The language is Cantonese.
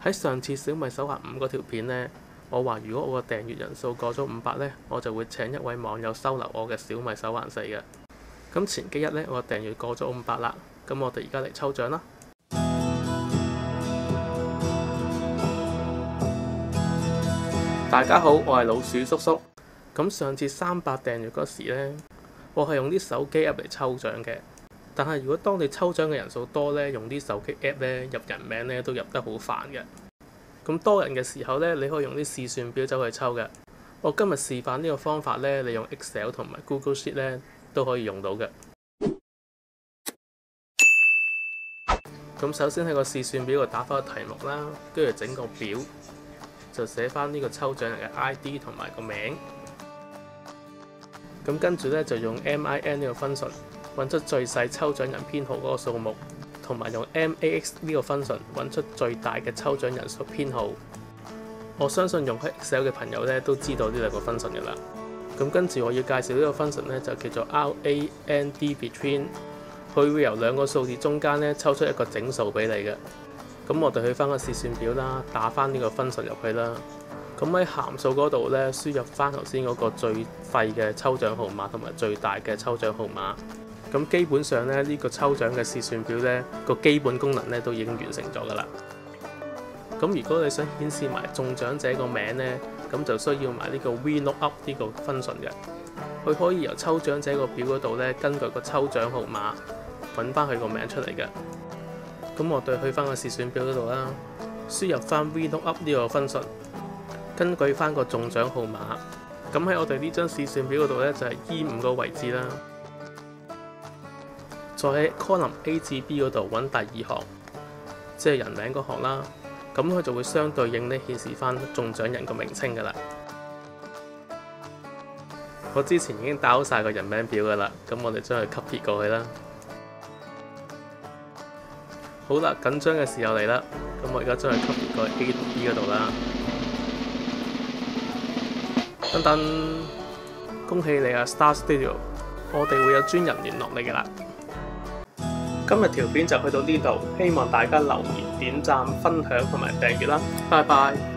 喺上次小米手環5嗰條片呢，我話如果我個訂閱人數過咗500呢，我就會請一位網友收留我嘅小米手環4嘅。咁前幾日呢，我訂閱過咗500啦，咁我哋而家嚟抽獎啦！大家好，我係老鼠叔叔。咁上次300訂閱嗰時呢，我係用啲手機 app 嚟抽獎嘅。但係如果當你抽獎嘅人數多呢，用啲手機 app 呢，入人名呢都入得好煩嘅。咁多人嘅時候呢，你可以用啲試算表走去抽嘅。我今日示範呢個方法呢，你用 Excel 同埋 Google Sheet 呢都可以用到嘅。咁首先喺個試算表度打返個題目啦，跟住整個表就寫返呢個抽獎人嘅 ID 同埋個名。咁跟住呢，就用 MIN 呢個 function 揾出最細抽獎人編號嗰個數目，同埋用 MAX 呢個 function 揾出最大嘅抽獎人數編號。我相信用開 Excel 嘅朋友呢都知道呢兩個 function 嘅啦。咁跟住我要介紹呢個 function 呢，就叫做 RAND_between， 佢會由兩個數字中間呢抽出一個整數俾你嘅。咁我哋去翻個試算表啦，打翻呢個 function 入去啦。咁喺函數嗰度呢，輸入翻頭先嗰個最細嘅抽獎號碼同埋最大嘅抽獎號碼。咁基本上呢，呢個抽獎嘅試算表呢個基本功能呢都已經完成咗噶啦。咁如果你想顯示埋中獎者個名呢，咁就需要埋呢個 VLOOKUP 呢個 function 嘅。佢可以由抽獎者個表嗰度呢，根據個抽獎號碼揾翻佢個名出嚟嘅。咁我哋去翻個試算表嗰度啦，輸入翻 VLOOKUP 呢個 function， 根據翻個中獎號碼。咁喺我哋呢張試算表嗰度呢，就係 E5個位置啦。再喺 column A 至 B 嗰度揾第二行，即係人名嗰行啦。咁佢就會相對應呢顯示翻中獎人個名稱噶啦。我之前已經打好晒個人名表噶啦，咁我哋將佢 copy 過去啦。好啦，緊張嘅時候嚟啦，咁我而家將佢 copy 過去 A 同 B 嗰度啦。等等，恭喜你啊 Star Studio， 我哋會有專人聯絡你噶啦。今日條片就去到呢度，希望大家留言、點讚、分享同埋訂閱啦，拜拜。